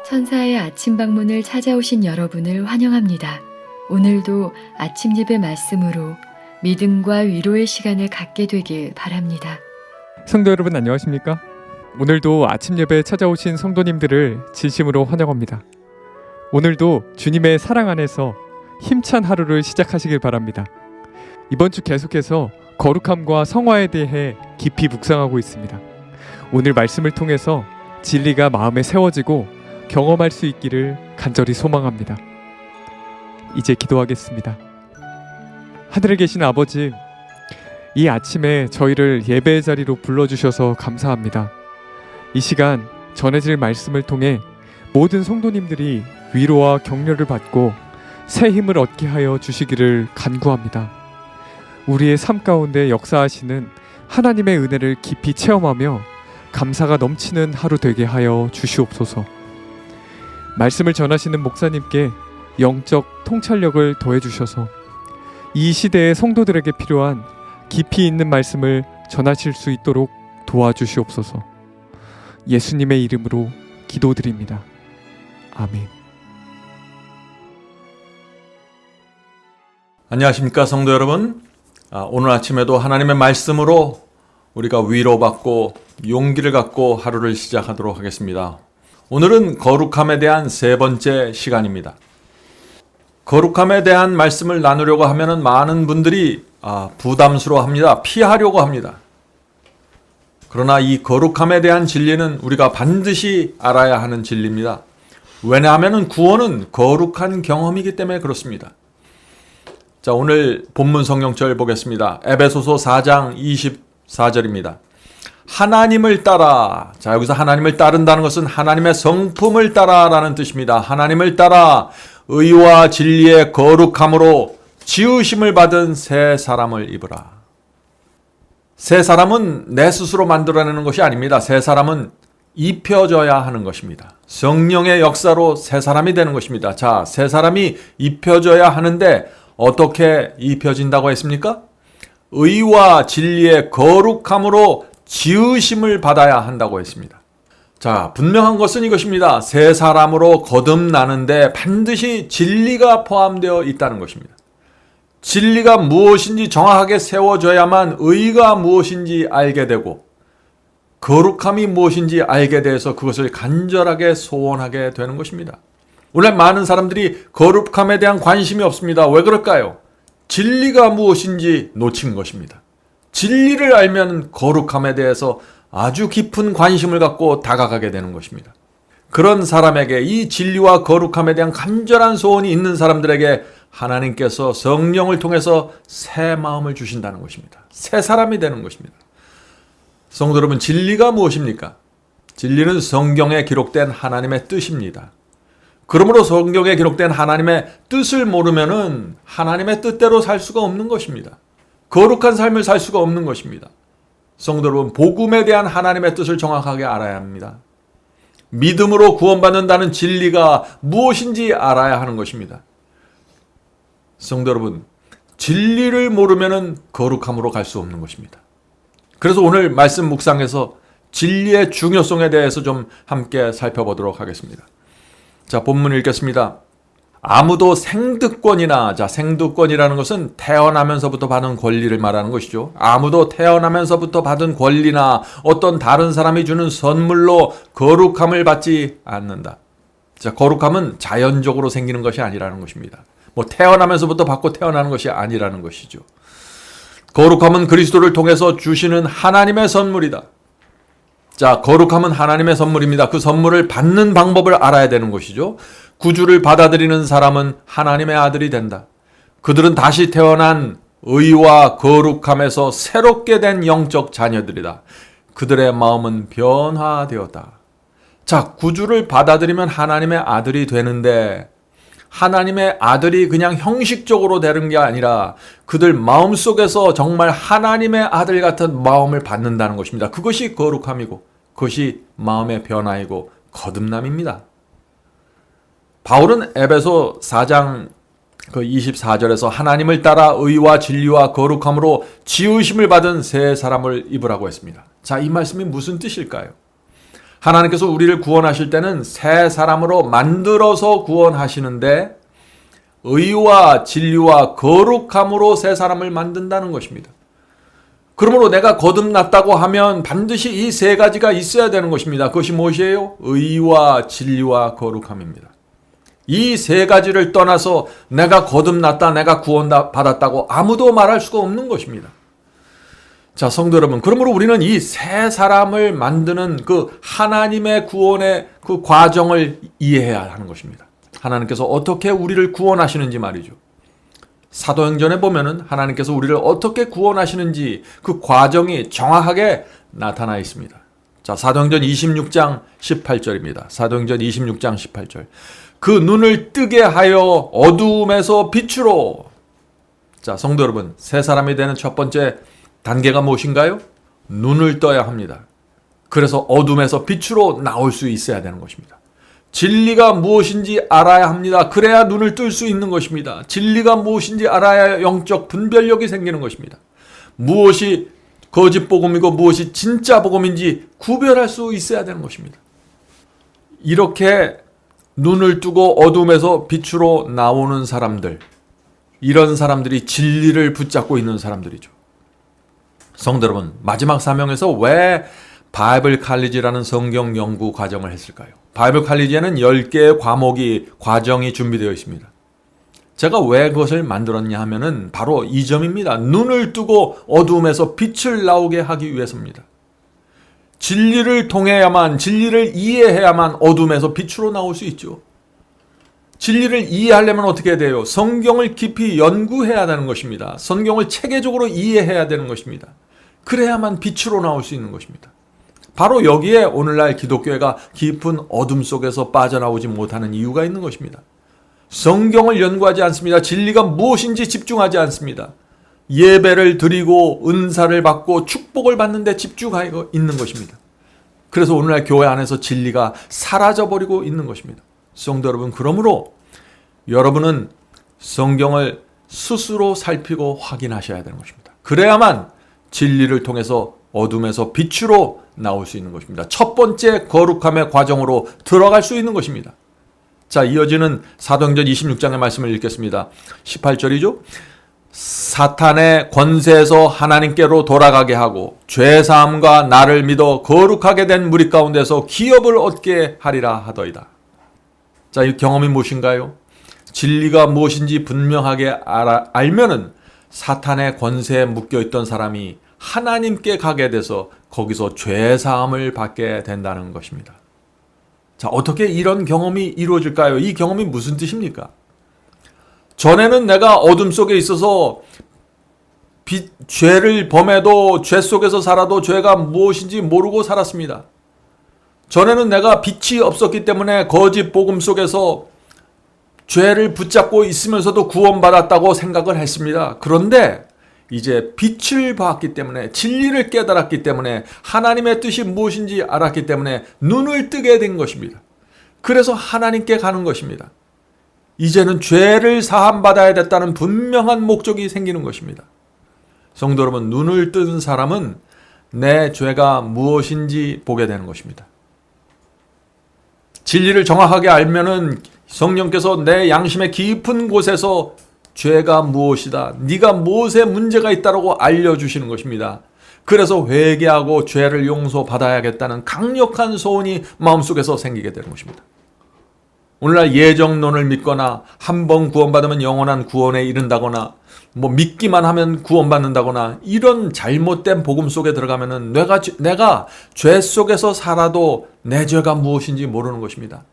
천사의 아침 방문을 찾아오신 여러분을 환영합니다. 오늘도 아침 예배 말씀으로 믿음과 위로의 시간을 갖게 되길 바랍니다. 성도 여러분 안녕하십니까? 오늘도 아침 예배에 찾아오신 성도님들을 진심으로 환영합니다. 오늘도 주님의 사랑 안에서 힘찬 하루를 시작하시길 바랍니다. 이번 주 계속해서 거룩함과 성화에 대해 깊이 묵상하고 있습니다. 오늘 말씀을 통해서 진리가 마음에 세워지고 경험할 수 있기를 간절히 소망합니다. 이제 기도하겠습니다. 하늘에 계신 아버지, 이 아침에 저희를 예배의 자리로 불러주셔서 감사합니다. 이 시간 전해질 말씀을 통해 모든 성도님들이 위로와 격려를 받고 새 힘을 얻게 하여 주시기를 간구합니다. 우리의 삶 가운데 역사하시는 하나님의 은혜를 깊이 체험하며 감사가 넘치는 하루 되게 하여 주시옵소서. 말씀을 전하시는 목사님께 영적 통찰력을 더해 주셔서 이 시대의 성도들에게 필요한 깊이 있는 말씀을 전하실 수 있도록 도와주시옵소서. 예수님의 이름으로 기도드립니다. 아멘. 안녕하십니까 성도 여러분. 오늘 아침에도 하나님의 말씀으로 우리가 위로받고 용기를 갖고 하루를 시작하도록 하겠습니다. 오늘은 거룩함에 대한 세 번째 시간입니다. 거룩함에 대한 말씀을 나누려고 하면 많은 분들이 부담스러워합니다. 피하려고 합니다. 그러나 이 거룩함에 대한 진리는 우리가 반드시 알아야 하는 진리입니다. 왜냐하면 구원은 거룩한 경험이기 때문에 그렇습니다. 자, 오늘 본문 성경절 보겠습니다. 에베소서 4장 24절입니다. 하나님을 따라. 자, 여기서 하나님을 따른다는 것은 하나님의 성품을 따라라는 뜻입니다. 하나님을 따라 의와 진리의 거룩함으로 지으심을 받은 새 사람을 입으라. 새 사람은 내 스스로 만들어내는 것이 아닙니다. 새 사람은 입혀져야 하는 것입니다. 성령의 역사로 새 사람이 되는 것입니다. 자, 새 사람이 입혀져야 하는데 어떻게 입혀진다고 했습니까? 의와 진리의 거룩함으로 지으심을 받아야 한다고 했습니다. 자, 분명한 것은 이것입니다. 새 사람으로 거듭나는데 반드시 진리가 포함되어 있다는 것입니다. 진리가 무엇인지 정확하게 세워져야만 의가 무엇인지 알게 되고 거룩함이 무엇인지 알게 돼서 그것을 간절하게 소원하게 되는 것입니다. 오늘 많은 사람들이 거룩함에 대한 관심이 없습니다. 왜 그럴까요? 진리가 무엇인지 놓친 것입니다. 진리를 알면 거룩함에 대해서 아주 깊은 관심을 갖고 다가가게 되는 것입니다. 그런 사람에게 이 진리와 거룩함에 대한 간절한 소원이 있는 사람들에게 하나님께서 성령을 통해서 새 마음을 주신다는 것입니다. 새 사람이 되는 것입니다. 성도 여러분, 진리가 무엇입니까? 진리는 성경에 기록된 하나님의 뜻입니다. 그러므로 성경에 기록된 하나님의 뜻을 모르면은 하나님의 뜻대로 살 수가 없는 것입니다. 거룩한 삶을 살 수가 없는 것입니다. 성도 여러분, 복음에 대한 하나님의 뜻을 정확하게 알아야 합니다. 믿음으로 구원받는다는 진리가 무엇인지 알아야 하는 것입니다. 성도 여러분, 진리를 모르면은 거룩함으로 갈 수 없는 것입니다. 그래서 오늘 말씀 묵상에서 진리의 중요성에 대해서 좀 함께 살펴보도록 하겠습니다. 자, 본문 읽겠습니다. 아무도 생득권이나, 자, 생득권이라는 것은 태어나면서부터 받은 권리를 말하는 것이죠. 아무도 태어나면서부터 받은 권리나 어떤 다른 사람이 주는 선물로 거룩함을 받지 않는다. 자, 거룩함은 자연적으로 생기는 것이 아니라는 것입니다. 태어나면서부터 받고 태어나는 것이 아니라는 것이죠. 거룩함은 그리스도를 통해서 주시는 하나님의 선물이다. 자, 거룩함은 하나님의 선물입니다. 그 선물을 받는 방법을 알아야 되는 것이죠. 구주를 받아들이는 사람은 하나님의 아들이 된다. 그들은 다시 태어난 의와 거룩함에서 새롭게 된 영적 자녀들이다. 그들의 마음은 변화되었다. 자, 구주를 받아들이면 하나님의 아들이 되는데 하나님의 아들이 그냥 형식적으로 되는 게 아니라 그들 마음속에서 정말 하나님의 아들 같은 마음을 받는다는 것입니다. 그것이 거룩함이고 그것이 마음의 변화이고 거듭남입니다. 바울은 에베소 4장 24절에서 하나님을 따라 의와 진리와 거룩함으로 지으심을 받은 새 사람을 입으라고 했습니다. 자, 이 말씀이 무슨 뜻일까요? 하나님께서 우리를 구원하실 때는 새 사람으로 만들어서 구원하시는데 의와 진리와 거룩함으로 새 사람을 만든다는 것입니다. 그러므로 내가 거듭났다고 하면 반드시 이 세 가지가 있어야 되는 것입니다. 그것이 무엇이에요? 의와 진리와 거룩함입니다. 이 세 가지를 떠나서 내가 거듭났다, 내가 구원받았다고 아무도 말할 수가 없는 것입니다. 자, 성도 여러분, 그러므로 우리는 이 새 사람을 만드는 그 하나님의 구원의 그 과정을 이해해야 하는 것입니다. 하나님께서 어떻게 우리를 구원하시는지 말이죠. 사도행전에 보면은 하나님께서 우리를 어떻게 구원하시는지 그 과정이 정확하게 나타나 있습니다. 자, 사도행전 26장 18절입니다. 사도행전 26장 18절. 그 눈을 뜨게 하여 어두움에서 빛으로. 자, 성도 여러분, 새 사람이 되는 첫 번째 단계가 무엇인가요? 눈을 떠야 합니다. 그래서 어둠에서 빛으로 나올 수 있어야 되는 것입니다. 진리가 무엇인지 알아야 합니다. 그래야 눈을 뜰 수 있는 것입니다. 진리가 무엇인지 알아야 영적 분별력이 생기는 것입니다. 무엇이 거짓 복음이고 무엇이 진짜 복음인지 구별할 수 있어야 되는 것입니다. 이렇게 눈을 뜨고 어둠에서 빛으로 나오는 사람들, 이런 사람들이 진리를 붙잡고 있는 사람들이죠. 성도 여러분, 마지막 사명에서 왜 바이블 칼리지라는 성경 연구 과정을 했을까요? 바이블 칼리지에는 10개의 과정이 준비되어 있습니다. 제가 왜 그것을 만들었냐 하면은 바로 이 점입니다. 눈을 뜨고 어두움에서 빛을 나오게 하기 위해서입니다. 진리를 통해야만, 진리를 이해해야만 어둠에서 빛으로 나올 수 있죠. 진리를 이해하려면 어떻게 해야 돼요? 성경을 깊이 연구해야 되는 것입니다. 성경을 체계적으로 이해해야 되는 것입니다. 그래야만 빛으로 나올 수 있는 것입니다. 바로 여기에 오늘날 기독교회가 깊은 어둠 속에서 빠져나오지 못하는 이유가 있는 것입니다. 성경을 연구하지 않습니다. 진리가 무엇인지 집중하지 않습니다. 예배를 드리고 은사를 받고 축복을 받는 데 집중하고 있는 것입니다. 그래서 오늘날 교회 안에서 진리가 사라져버리고 있는 것입니다. 성도 여러분, 그러므로 여러분은 성경을 스스로 살피고 확인하셔야 되는 것입니다. 그래야만 진리를 통해서 어둠에서 빛으로 나올 수 있는 것입니다. 첫 번째 거룩함의 과정으로 들어갈 수 있는 것입니다. 자, 이어지는 사도행전 26장의 말씀을 읽겠습니다. 18절이죠. 사탄의 권세에서 하나님께로 돌아가게 하고 죄사함과 나를 믿어 거룩하게 된 무리 가운데서 기업을 얻게 하리라 하더이다. 자, 이 경험이 무엇인가요? 진리가 무엇인지 분명하게 알면은 사탄의 권세에 묶여있던 사람이 하나님께 가게 돼서 거기서 죄사함을 받게 된다는 것입니다. 자, 어떻게 이런 경험이 이루어질까요? 이 경험이 무슨 뜻입니까? 전에는 내가 어둠 속에 있어서 죄를 범해도 죄 속에서 살아도 죄가 무엇인지 모르고 살았습니다. 전에는 내가 빛이 없었기 때문에 거짓 복음 속에서 죄를 붙잡고 있으면서도 구원받았다고 생각을 했습니다. 그런데 이제 빛을 봤기 때문에, 진리를 깨달았기 때문에, 하나님의 뜻이 무엇인지 알았기 때문에 눈을 뜨게 된 것입니다. 그래서 하나님께 가는 것입니다. 이제는 죄를 사함받아야 됐다는 분명한 목적이 생기는 것입니다. 성도 여러분, 눈을 뜬 사람은 내 죄가 무엇인지 보게 되는 것입니다. 진리를 정확하게 알면은 성령께서 내 양심의 깊은 곳에서 죄가 무엇이다, 네가 무엇에 문제가 있다라고 알려주시는 것입니다. 그래서 회개하고 죄를 용서받아야겠다는 강력한 소원이 마음속에서 생기게 되는 것입니다. 오늘날 예정론을 믿거나 한 번 구원받으면 영원한 구원에 이른다거나 믿기만 하면 구원받는다거나 이런 잘못된 복음 속에 들어가면은 내가 죄 속에서 살아도 내 죄가 무엇인지 모르는 것입니다.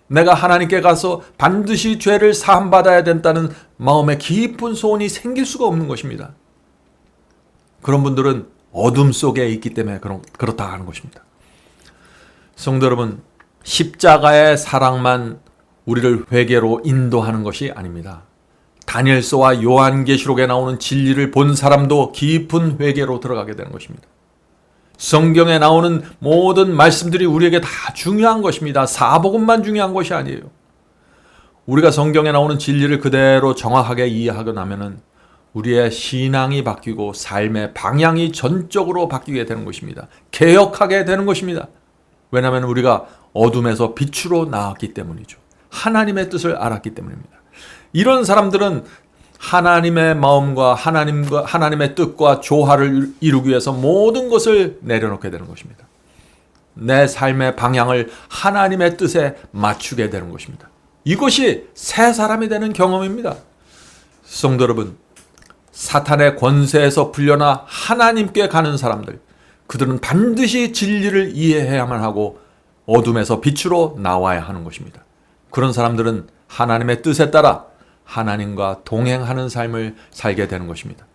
내가 하나님께 가서 반드시 죄를 사함받아야 된다는 마음의 깊은 소원이 생길 수가 없는 것입니다. 그런 분들은 어둠 속에 있기 때문에 그렇다 하는 것입니다. 성도 여러분, 십자가의 사랑만 우리를 회개로 인도하는 것이 아닙니다. 다니엘서와 요한계시록에 나오는 진리를 본 사람도 깊은 회개로 들어가게 되는 것입니다. 성경에 나오는 모든 말씀들이 우리에게 다 중요한 것입니다. 사복음만 중요한 것이 아니에요. 우리가 성경에 나오는 진리를 그대로 정확하게 이해하고 나면은 우리의 신앙이 바뀌고 삶의 방향이 전적으로 바뀌게 되는 것입니다. 개혁하게 되는 것입니다. 왜냐하면 우리가 어둠에서 빛으로 나왔기 때문이죠. 하나님의 뜻을 알았기 때문입니다. 이런 사람들은 하나님의 마음과 하나님의 뜻과 조화를 이루기 위해서 모든 것을 내려놓게 되는 것입니다. 내 삶의 방향을 하나님의 뜻에 맞추게 되는 것입니다. 이것이 새 사람이 되는 경험입니다. 성도 여러분, 사탄의 권세에서 풀려나 하나님께 가는 사람들, 그들은 반드시 진리를 이해해야만 하고 어둠에서 빛으로 나와야 하는 것입니다. 그런 사람들은 하나님의 뜻에 따라 하나님과 동행하는 삶을 살게 되는 것입니다.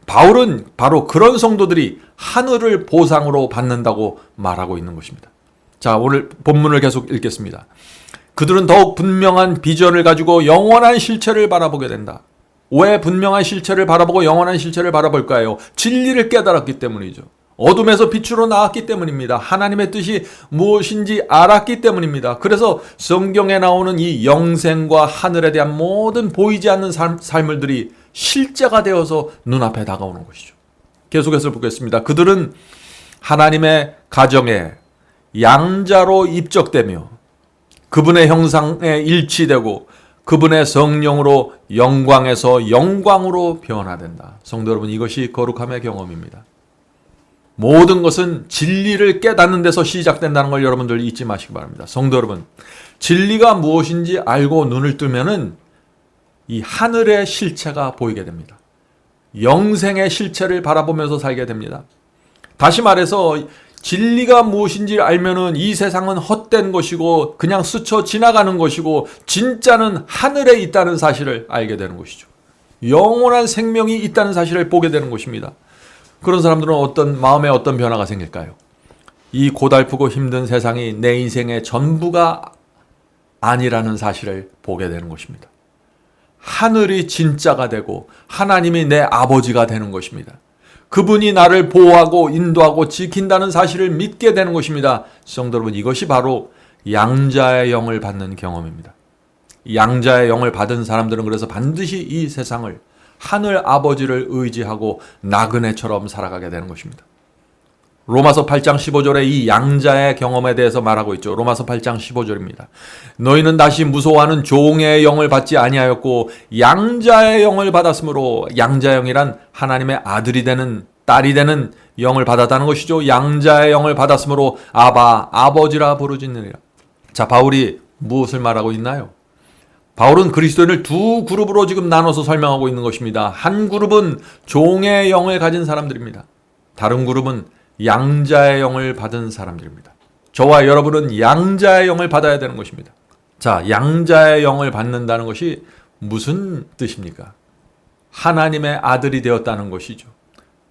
바울은 바로 그런 성도들이 하늘을 보상으로 받는다고 말하고 있는 것입니다. 자, 오늘 본문을 계속 읽겠습니다. 그들은 더욱 분명한 비전을 가지고 영원한 실체를 바라보게 된다. 왜 분명한 실체를 바라보고 영원한 실체를 바라볼까요? 진리를 깨달았기 때문이죠. 어둠에서 빛으로 나왔기 때문입니다. 하나님의 뜻이 무엇인지 알았기 때문입니다. 그래서 성경에 나오는 이 영생과 하늘에 대한 모든 보이지 않는 삶들이 실제가 되어서 눈앞에 다가오는 것이죠. 계속해서 보겠습니다. 그들은 하나님의 가정에 양자로 입적되며 그분의 형상에 일치되고 그분의 성령으로 영광에서 영광으로 변화된다. 성도 여러분, 이것이 거룩함의 경험입니다. 모든 것은 진리를 깨닫는 데서 시작된다는 걸 여러분들 잊지 마시기 바랍니다. 성도 여러분, 진리가 무엇인지 알고 눈을 뜨면은 이 하늘의 실체가 보이게 됩니다. 영생의 실체를 바라보면서 살게 됩니다. 다시 말해서 진리가 무엇인지 알면은 이 세상은 헛된 것이고 그냥 스쳐 지나가는 것이고 진짜는 하늘에 있다는 사실을 알게 되는 것이죠. 영원한 생명이 있다는 사실을 보게 되는 것입니다. 그런 사람들은 마음에 어떤 변화가 생길까요? 이 고달프고 힘든 세상이 내 인생의 전부가 아니라는 사실을 보게 되는 것입니다. 하늘이 진짜가 되고 하나님이 내 아버지가 되는 것입니다. 그분이 나를 보호하고 인도하고 지킨다는 사실을 믿게 되는 것입니다. 성도 여러분, 이것이 바로 양자의 영을 받는 경험입니다. 양자의 영을 받은 사람들은 그래서 반드시 이 세상을 하늘 아버지를 의지하고 나그네처럼 살아가게 되는 것입니다. 로마서 8장 15절에 이 양자의 경험에 대해서 말하고 있죠. 로마서 8장 15절입니다. 너희는 다시 무서워하는 종의 영을 받지 아니하였고 양자의 영을 받았으므로, 양자의 영이란 하나님의 아들이 되는, 딸이 되는 영을 받았다는 것이죠. 양자의 영을 받았으므로 아바, 아버지라 부르짖느니라. 자, 바울이 무엇을 말하고 있나요? 바울은 그리스도인을 두 그룹으로 지금 나눠서 설명하고 있는 것입니다. 한 그룹은 종의 영을 가진 사람들입니다. 다른 그룹은 양자의 영을 받은 사람들입니다. 저와 여러분은 양자의 영을 받아야 되는 것입니다. 자, 양자의 영을 받는다는 것이 무슨 뜻입니까? 하나님의 아들이 되었다는 것이죠.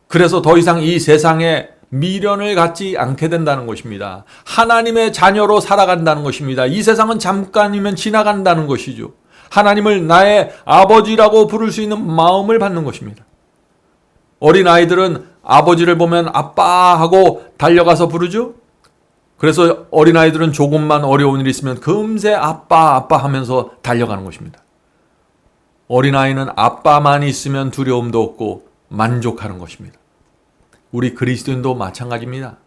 그래서 더 이상 이 세상에 미련을 갖지 않게 된다는 것입니다. 하나님의 자녀로 살아간다는 것입니다. 이 세상은 잠깐이면 지나간다는 것이죠. 하나님을 나의 아버지라고 부를 수 있는 마음을 받는 것입니다. 어린 아이들은 아버지를 보면 아빠 하고 달려가서 부르죠. 그래서 어린 아이들은 조금만 어려운 일이 있으면 금세 아빠 아빠 하면서 달려가는 것입니다. 어린 아이는 아빠만 있으면 두려움도 없고 만족하는 것입니다. 우리 그리스도인도 마찬가지입니다.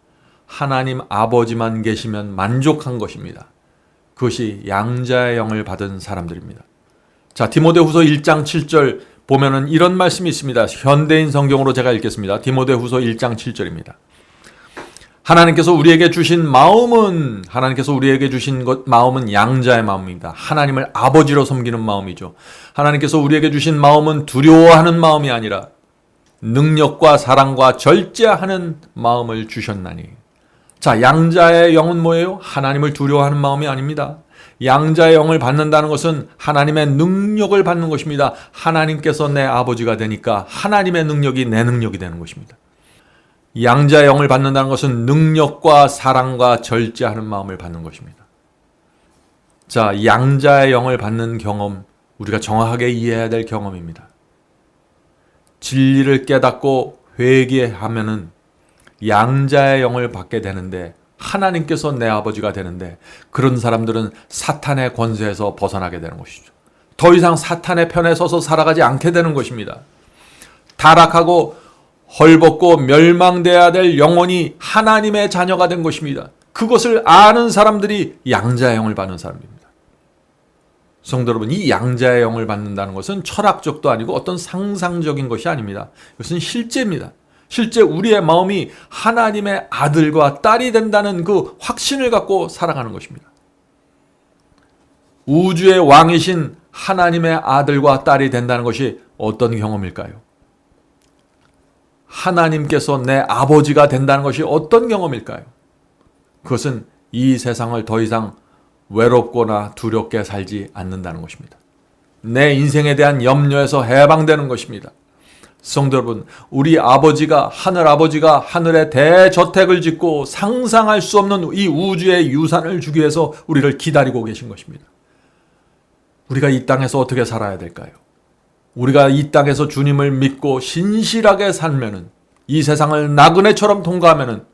하나님 아버지만 계시면 만족한 것입니다. 그것이 양자의 영을 받은 사람들입니다. 자, 디모데후서 1장 7절 보면은 이런 말씀이 있습니다. 현대인 성경으로 제가 읽겠습니다. 디모데후서 1장 7절입니다. 하나님께서 우리에게 주신 마음은 양자의 마음입니다. 하나님을 아버지로 섬기는 마음이죠. 하나님께서 우리에게 주신 마음은 두려워하는 마음이 아니라 능력과 사랑과 절제하는 마음을 주셨나니. 자, 양자의 영은 뭐예요? 하나님을 두려워하는 마음이 아닙니다. 양자의 영을 받는다는 것은 하나님의 능력을 받는 것입니다. 하나님께서 내 아버지가 되니까 하나님의 능력이 내 능력이 되는 것입니다. 양자의 영을 받는다는 것은 능력과 사랑과 절제하는 마음을 받는 것입니다. 자, 양자의 영을 받는 경험, 우리가 정확하게 이해해야 될 경험입니다. 진리를 깨닫고 회개하면은 양자의 영을 받게 되는데, 하나님께서 내 아버지가 되는데, 그런 사람들은 사탄의 권세에서 벗어나게 되는 것이죠. 더 이상 사탄의 편에 서서 살아가지 않게 되는 것입니다. 타락하고 헐벗고 멸망돼야 될 영혼이 하나님의 자녀가 된 것입니다. 그것을 아는 사람들이 양자의 영을 받는 사람입니다. 성도 여러분, 이 양자의 영을 받는다는 것은 철학적도 아니고 어떤 상상적인 것이 아닙니다. 이것은 실제입니다. 실제 우리의 마음이 하나님의 아들과 딸이 된다는 그 확신을 갖고 살아가는 것입니다. 우주의 왕이신 하나님의 아들과 딸이 된다는 것이 어떤 경험일까요? 하나님께서 내 아버지가 된다는 것이 어떤 경험일까요? 그것은 이 세상을 더 이상 외롭거나 두렵게 살지 않는다는 것입니다. 내 인생에 대한 염려에서 해방되는 것입니다. 성도 여러분, 우리 아버지가 하늘에 대저택을 짓고 상상할 수 없는 이 우주의 유산을 주기 위해서 우리를 기다리고 계신 것입니다. 우리가 이 땅에서 어떻게 살아야 될까요? 우리가 이 땅에서 주님을 믿고 신실하게 살면은, 이 세상을 나그네처럼 통과하면은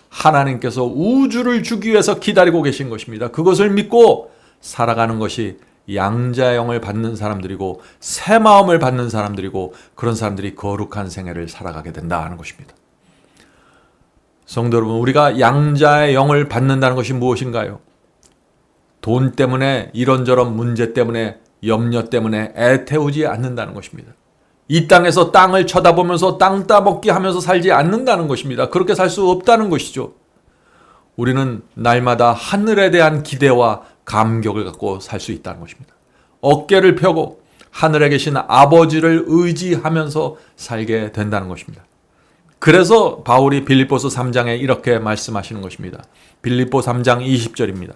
하나님께서 우주를 주기 위해서 기다리고 계신 것입니다. 그것을 믿고 살아가는 것이 양자의 영을 받는 사람들이고 새 마음을 받는 사람들이고, 그런 사람들이 거룩한 생애를 살아가게 된다 하는 것입니다. 성도 여러분, 우리가 양자의 영을 받는다는 것이 무엇인가요? 돈 때문에, 이런저런 문제 때문에, 염려 때문에 애태우지 않는다는 것입니다. 이 땅에서 땅을 쳐다보면서 땅 따먹기 하면서 살지 않는다는 것입니다. 그렇게 살 수 없다는 것이죠. 우리는 날마다 하늘에 대한 기대와 감격을 갖고 살 수 있다는 것입니다. 어깨를 펴고 하늘에 계신 아버지를 의지하면서 살게 된다는 것입니다. 그래서 바울이 빌립보서 3장에 이렇게 말씀하시는 것입니다. 빌립보 3장 20절입니다.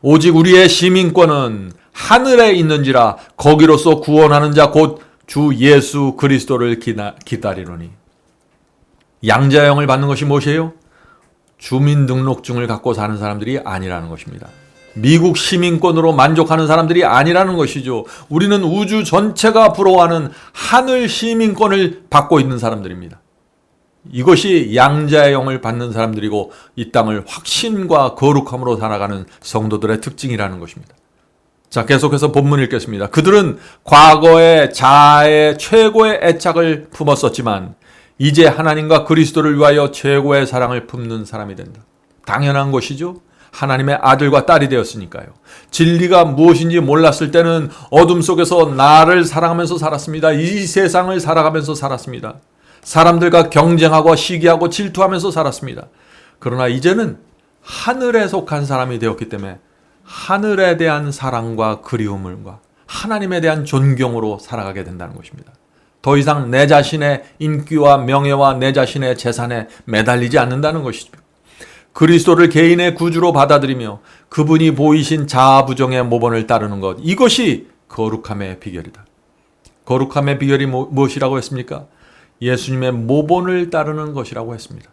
오직 우리의 시민권은 하늘에 있는지라 거기로서 구원하는 자 곧 주 예수 그리스도를 기다리노니. 양자의 영을 받는 것이 무엇이에요? 주민등록증을 갖고 사는 사람들이 아니라는 것입니다. 미국 시민권으로 만족하는 사람들이 아니라는 것이죠. 우리는 우주 전체가 부러워하는 하늘 시민권을 받고 있는 사람들입니다. 이것이 양자의 영을 받는 사람들이고 이 땅을 확신과 거룩함으로 살아가는 성도들의 특징이라는 것입니다. 자, 계속해서 본문 읽겠습니다. 그들은 과거에 자아의 최고의 애착을 품었었지만 이제 하나님과 그리스도를 위하여 최고의 사랑을 품는 사람이 된다. 당연한 것이죠. 하나님의 아들과 딸이 되었으니까요. 진리가 무엇인지 몰랐을 때는 어둠 속에서 나를 사랑하면서 살았습니다. 이 세상을 살아가면서 살았습니다. 사람들과 경쟁하고 시기하고 질투하면서 살았습니다. 그러나 이제는 하늘에 속한 사람이 되었기 때문에 하늘에 대한 사랑과 그리움과 하나님에 대한 존경으로 살아가게 된다는 것입니다. 더 이상 내 자신의 인기와 명예와 내 자신의 재산에 매달리지 않는다는 것이죠. 그리스도를 개인의 구주로 받아들이며 그분이 보이신 자아부정의 모본을 따르는 것, 이것이 거룩함의 비결이다. 거룩함의 비결이 무엇이라고 했습니까? 예수님의 모본을 따르는 것이라고 했습니다.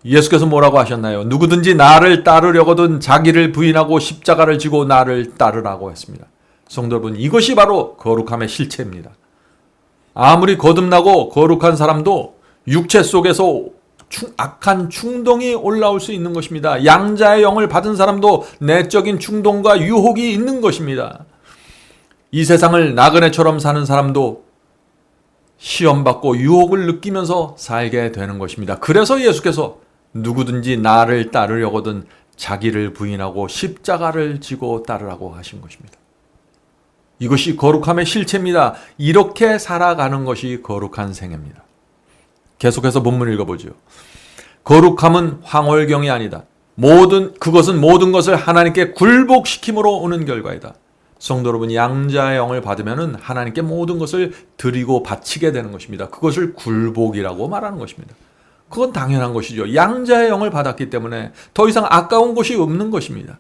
예수께서 뭐라고 하셨나요? 누구든지 나를 따르려거든 자기를 부인하고 십자가를 지고 나를 따르라고 했습니다. 성도 여러분, 이것이 바로 거룩함의 실체입니다. 아무리 거듭나고 거룩한 사람도 육체 속에서 악한 충동이 올라올 수 있는 것입니다. 양자의 영을 받은 사람도 내적인 충동과 유혹이 있는 것입니다. 이 세상을 나그네처럼 사는 사람도 시험받고 유혹을 느끼면서 살게 되는 것입니다. 그래서 예수께서 누구든지 나를 따르려거든 자기를 부인하고 십자가를 지고 따르라고 하신 것입니다. 이것이 거룩함의 실체입니다. 이렇게 살아가는 것이 거룩한 생애입니다. 계속해서 본문 읽어보죠. 거룩함은 황홀경이 아니다. 그것은 모든 것을 하나님께 굴복시킴으로 오는 결과이다. 성도 여러분, 양자의 영을 받으면 하나님께 모든 것을 드리고 바치게 되는 것입니다. 그것을 굴복이라고 말하는 것입니다. 그건 당연한 것이죠. 양자의 영을 받았기 때문에 더 이상 아까운 것이 없는 것입니다.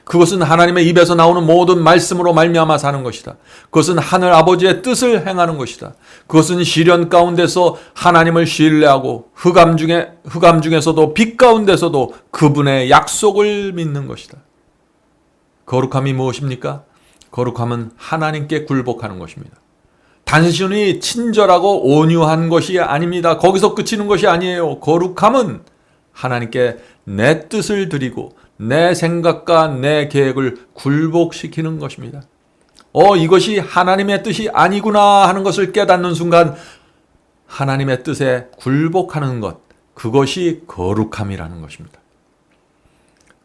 그것은 하나님의 입에서 나오는 모든 말씀으로 말미암아 사는 것이다. 그것은 하늘 아버지의 뜻을 행하는 것이다. 그것은 시련 가운데서 하나님을 신뢰하고 흑암 중에서도 빛 가운데서도 그분의 약속을 믿는 것이다. 거룩함이 무엇입니까? 거룩함은 하나님께 굴복하는 것입니다. 단순히 친절하고 온유한 것이 아닙니다. 거기서 그치는 것이 아니에요. 거룩함은 하나님께 내 뜻을 드리고 내 생각과 내 계획을 굴복시키는 것입니다. 이것이 하나님의 뜻이 아니구나 하는 것을 깨닫는 순간 하나님의 뜻에 굴복하는 것, 그것이 거룩함이라는 것입니다.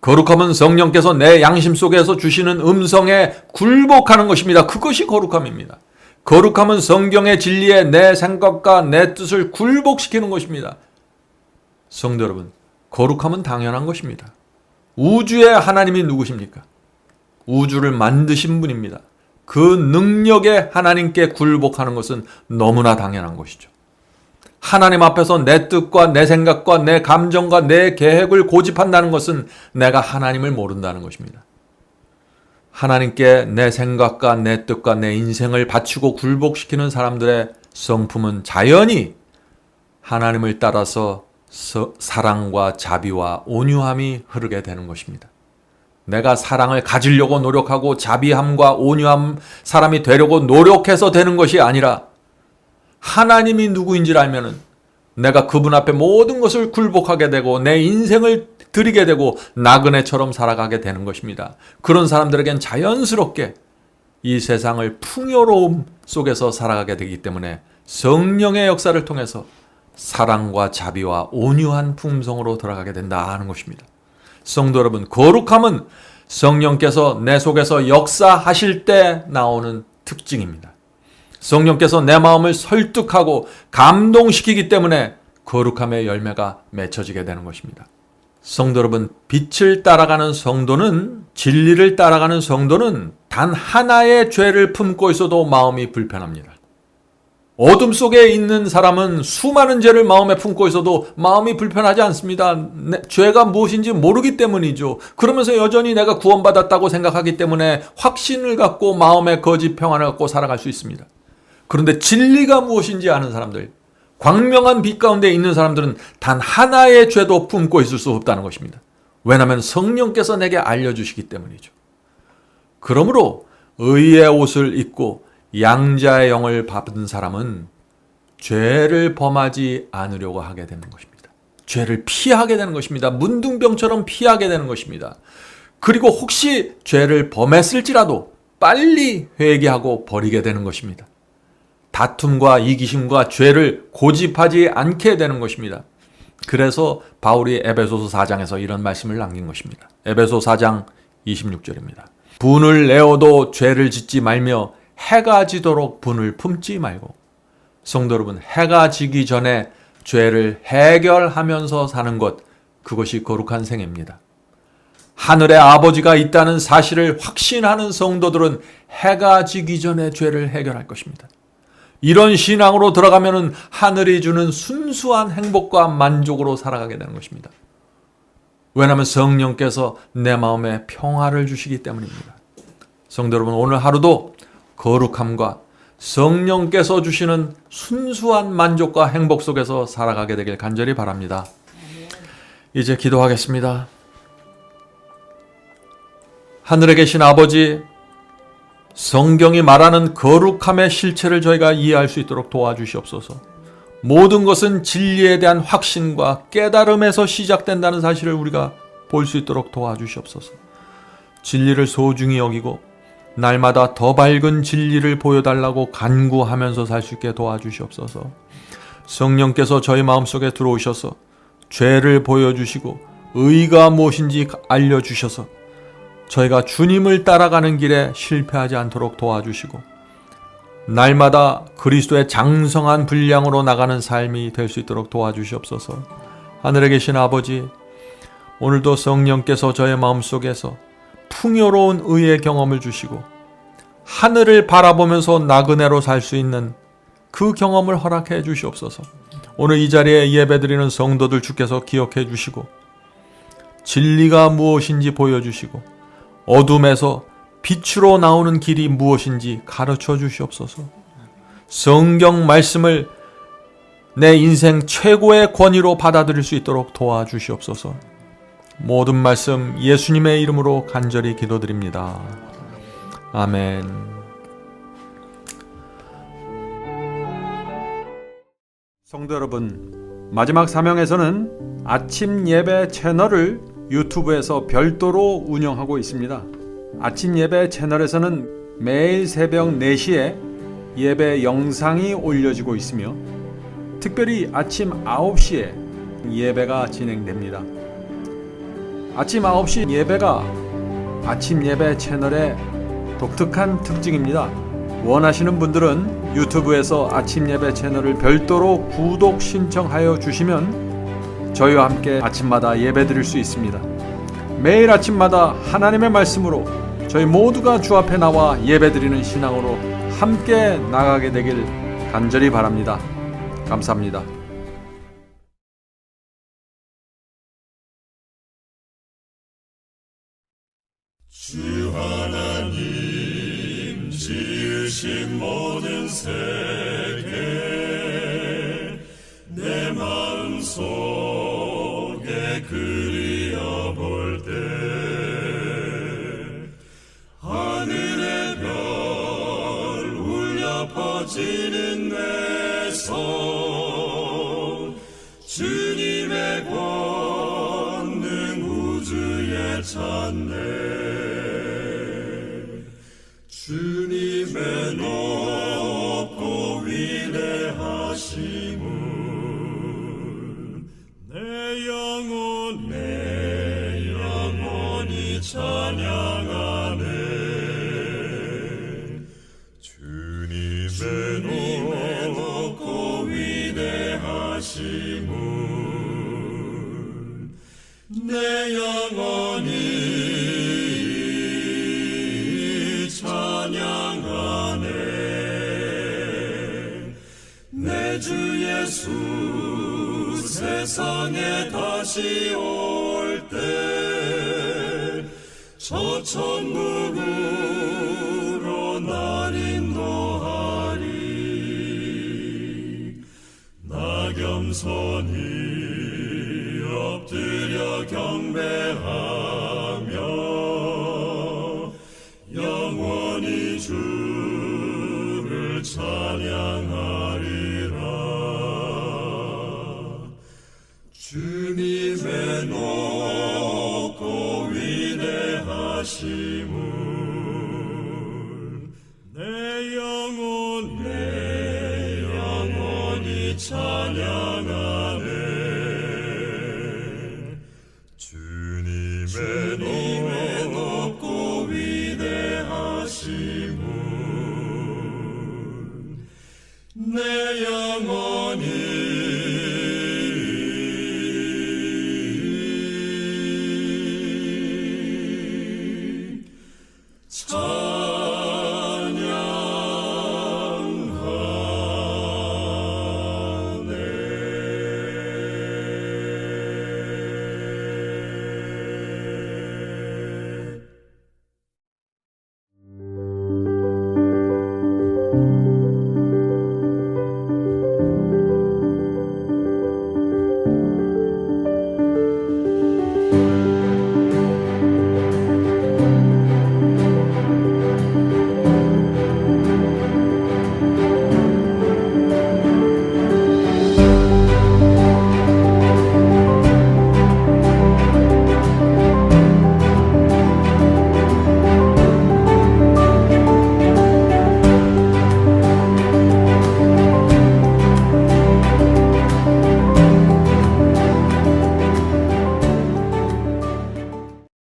거룩함은 성령께서 내 양심 속에서 주시는 음성에 굴복하는 것입니다. 그것이 거룩함입니다. 거룩함은 성경의 진리에 내 생각과 내 뜻을 굴복시키는 것입니다. 성도 여러분, 거룩함은 당연한 것입니다. 우주의 하나님이 누구십니까? 우주를 만드신 분입니다. 그 능력의 하나님께 굴복하는 것은 너무나 당연한 것이죠. 하나님 앞에서 내 뜻과 내 생각과 내 감정과 내 계획을 고집한다는 것은 내가 하나님을 모른다는 것입니다. 하나님께 내 생각과 내 뜻과 내 인생을 바치고 굴복시키는 사람들의 성품은 자연히 하나님을 따라서 사랑과 자비와 온유함이 흐르게 되는 것입니다. 내가 사랑을 가지려고 노력하고 자비함과 온유함 사람이 되려고 노력해서 되는 것이 아니라 하나님이 누구인지를 알면은 내가 그분 앞에 모든 것을 굴복하게 되고 내 인생을 드리게 되고 나그네처럼 살아가게 되는 것입니다. 그런 사람들에겐 자연스럽게 이 세상을 풍요로움 속에서 살아가게 되기 때문에 성령의 역사를 통해서 사랑과 자비와 온유한 품성으로 들어가게 된다 하는 것입니다. 성도 여러분, 거룩함은 성령께서 내 속에서 역사하실 때 나오는 특징입니다. 성령께서 내 마음을 설득하고 감동시키기 때문에 거룩함의 열매가 맺혀지게 되는 것입니다. 성도 여러분, 빛을 따라가는 성도는, 진리를 따라가는 성도는 단 하나의 죄를 품고 있어도 마음이 불편합니다. 어둠 속에 있는 사람은 수많은 죄를 마음에 품고 있어도 마음이 불편하지 않습니다. 죄가 무엇인지 모르기 때문이죠. 그러면서 여전히 내가 구원받았다고 생각하기 때문에 확신을 갖고 마음의 거짓 평안을 갖고 살아갈 수 있습니다. 그런데 진리가 무엇인지 아는 사람들, 광명한 빛 가운데 있는 사람들은 단 하나의 죄도 품고 있을 수 없다는 것입니다. 왜냐하면 성령께서 내게 알려주시기 때문이죠. 그러므로 의의 옷을 입고 양자의 영을 받은 사람은 죄를 범하지 않으려고 하게 되는 것입니다. 죄를 피하게 되는 것입니다. 문둥병처럼 피하게 되는 것입니다. 그리고 혹시 죄를 범했을지라도 빨리 회개하고 버리게 되는 것입니다. 다툼과 이기심과 죄를 고집하지 않게 되는 것입니다. 그래서 바울이 에베소서 4장에서 이런 말씀을 남긴 것입니다. 에베소 4장 26절입니다. 분을 내어도 죄를 짓지 말며 해가 지도록 분을 품지 말고. 성도 여러분, 해가 지기 전에 죄를 해결하면서 사는 것, 그것이 거룩한 생애입니다. 하늘의 아버지가 있다는 사실을 확신하는 성도들은 해가 지기 전에 죄를 해결할 것입니다. 이런 신앙으로 들어가면은 하늘이 주는 순수한 행복과 만족으로 살아가게 되는 것입니다. 왜냐하면 성령께서 내 마음에 평화를 주시기 때문입니다. 성도 여러분, 오늘 하루도 거룩함과 성령께서 주시는 순수한 만족과 행복 속에서 살아가게 되길 간절히 바랍니다. 이제 기도하겠습니다. 하늘에 계신 아버지, 성경이 말하는 거룩함의 실체를 저희가 이해할 수 있도록 도와주시옵소서. 모든 것은 진리에 대한 확신과 깨달음에서 시작된다는 사실을 우리가 볼 수 있도록 도와주시옵소서. 진리를 소중히 여기고 날마다 더 밝은 진리를 보여달라고 간구하면서 살 수 있게 도와주시옵소서. 성령께서 저희 마음속에 들어오셔서 죄를 보여주시고 의가 무엇인지 알려주셔서 저희가 주님을 따라가는 길에 실패하지 않도록 도와주시고 날마다 그리스도의 장성한 분량으로 나가는 삶이 될 수 있도록 도와주시옵소서. 하늘에 계신 아버지, 오늘도 성령께서 저의 마음속에서 풍요로운 의의 경험을 주시고 하늘을 바라보면서 나그네로 살 수 있는 그 경험을 허락해 주시옵소서. 오늘 이 자리에 예배드리는 성도들 주께서 기억해 주시고 진리가 무엇인지 보여주시고 어둠에서 빛으로 나오는 길이 무엇인지 가르쳐 주시옵소서. 성경 말씀을 내 인생 최고의 권위로 받아들일 수 있도록 도와주시옵소서. 모든 말씀 예수님의 이름으로 간절히 기도드립니다. 아멘. 성도 여러분, 마지막 사명에서는 아침 예배 채널을 유튜브에서 별도로 운영하고 있습니다. 아침 예배 채널에서는 매일 새벽 4시에 예배 영상이 올려지고 있으며 특별히 아침 9시에 예배가 진행됩니다. 아침 9시 예배가 아침 예배 채널의 독특한 특징입니다. 원하시는 분들은 유튜브에서 아침 예배 채널을 별도로 구독 신청하여 주시면 저희와 함께 아침마다 예배 드릴 수 있습니다. 매일 아침마다 하나님의 말씀으로 저희 모두가 주 앞에 나와 예배 드리는 신앙으로 함께 나가게 되길 간절히 바랍니다. 감사합니다. 주 하나님 지으신 모든 세계 내 마음속에 그리어볼 때 하늘의 별 울려 퍼지는 내 성 주님의 권능 우주에 찬네 주님의 높고 위대하심을 내 영혼이 찬양하네 주님의 높고 위대하심을 내 영혼이 찬양하네 내 주 예수 세상에 다시 올 때 저 천국으로 날 인도하리 나 겸손히 엎드려 경배하며 영원히 주를 찬양하리라 주님의 높고 위대하심을 내 영혼이 찬양하네 주님의 높고 위대하심을 내 영혼이 찬양하네